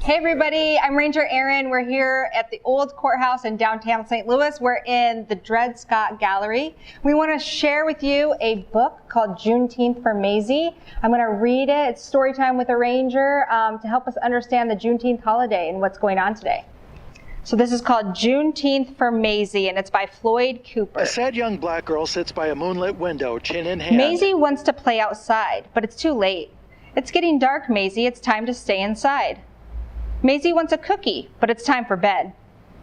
Hey everybody, I'm Ranger Erin. We're here at the old courthouse in downtown St. Louis. We're in the Dred Scott Gallery. We want to share with you a book called Juneteenth for Mazie. I'm going to read it. It's story time with a ranger to help us understand the Juneteenth holiday and what's going on today. So this is called Juneteenth for Mazie, and it's by Floyd Cooper. A sad young black girl sits by a moonlit window, chin in hand. Mazie wants to play outside, but it's too late. It's getting dark, Mazie. It's time to stay inside. Mazie wants a cookie, but it's time for bed.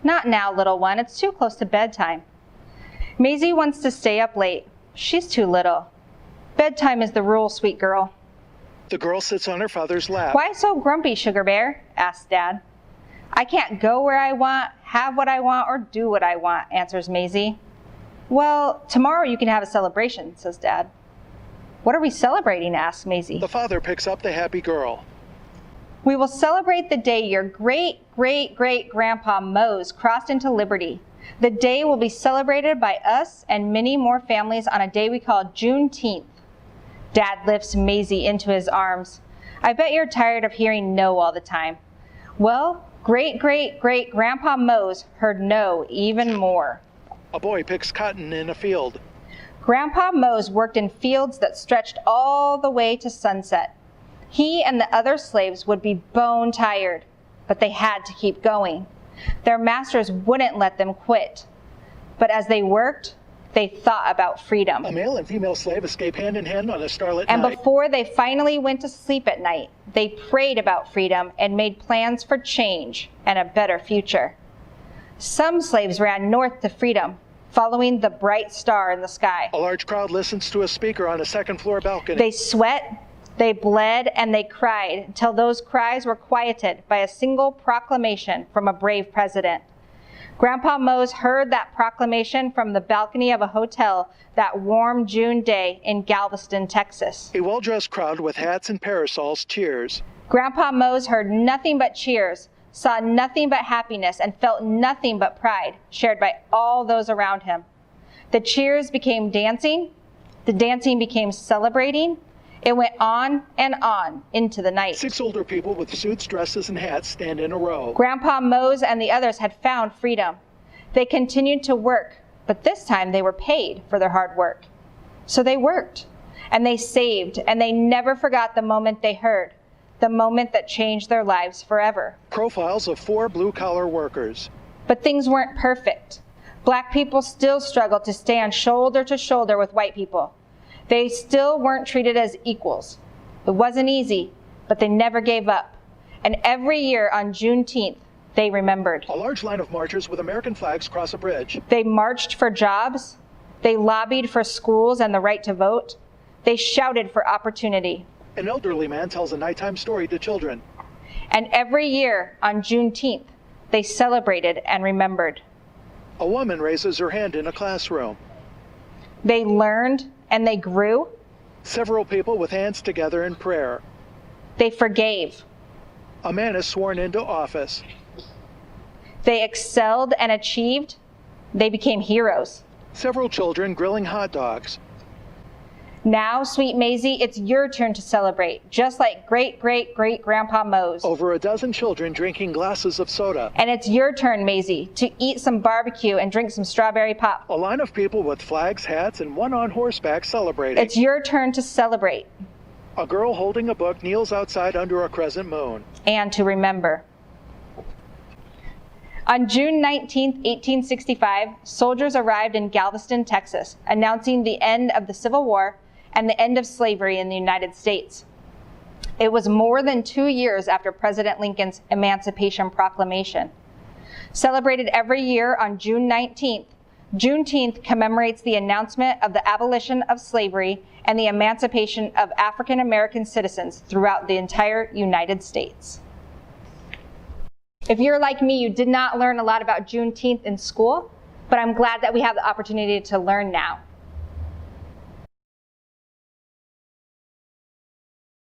Not now, little one. It's too close to bedtime. Mazie wants to stay up late. She's too little. Bedtime is the rule, sweet girl. The girl sits on her father's lap. Why so grumpy, Sugar Bear? Asked Dad. I can't go where I want, have what I want, or do what I want, answers Mazie. Well, tomorrow you can have a celebration, says Dad. What are we celebrating? Asks Mazie. The father picks up the happy girl. We will celebrate the day your great-great-great-grandpa Mose crossed into liberty. The day will be celebrated by us and many more families on a day we call Juneteenth. Dad lifts Mazie into his arms. I bet you're tired of hearing no all the time. Well, great-great-great-grandpa Mose heard no even more. A boy picks cotton in a field. Grandpa Mose worked in fields that stretched all the way to sunset. He and the other slaves would be bone tired, but they had to keep going. Their masters wouldn't let them quit. But as they worked, they thought about freedom. A male and female slave escape hand in hand on a starlit And night. before they finally went to sleep at night, they prayed about freedom and made plans for change and a better future. Some slaves ran north to freedom, following the bright star in the sky. A large crowd listens to a speaker on a second-floor balcony. They sweat, they bled, and they cried until those cries were quieted by a single proclamation from a brave president. Grandpa Mose heard that proclamation from the balcony of a hotel that warm June day in Galveston, Texas. A well-dressed crowd with hats and parasols cheers. Grandpa Mose heard nothing but cheers, saw nothing but happiness, and felt nothing but pride shared by all those around him. The cheers became dancing, the dancing became celebrating. It went on and on into the night. 6 older people with suits, dresses, and hats stand in a row. Grandpa Mose and the others had found freedom. They continued to work, but this time they were paid for their hard work. So they worked, and they saved, and they never forgot the moment they heard, the moment that changed their lives forever. Profiles of 4 blue-collar workers. But things weren't perfect. Black people still struggled to stand shoulder to shoulder with white people. They still weren't treated as equals. It wasn't easy, but they never gave up. And every year on Juneteenth, they remembered. A large line of marchers with American flags cross a bridge. They marched for jobs. They lobbied for schools and the right to vote. They shouted for opportunity. An elderly man tells a nighttime story to children. And every year on Juneteenth, they celebrated and remembered. A woman raises her hand in a classroom. They learned and they grew. Several people with hands together in prayer. They forgave. A man is sworn into office. They excelled and achieved. They became heroes. Several children grilling hot dogs. Now, sweet Mazie, it's your turn to celebrate, just like great-great-great-grandpa Mose. Over a dozen children drinking glasses of soda. And it's your turn, Mazie, to eat some barbecue and drink some strawberry pop. A line of people with flags, hats, and one on horseback celebrating. It's your turn to celebrate. A girl holding a book kneels outside under a crescent moon. And to remember. On June 19, 1865, soldiers arrived in Galveston, Texas, announcing the end of the Civil War and the end of slavery in the United States. It was more than 2 years after President Lincoln's Emancipation Proclamation. Celebrated every year on June 19th, Juneteenth commemorates the announcement of the abolition of slavery and the emancipation of African American citizens throughout the entire United States. If you're like me, you did not learn a lot about Juneteenth in school, but I'm glad that we have the opportunity to learn now.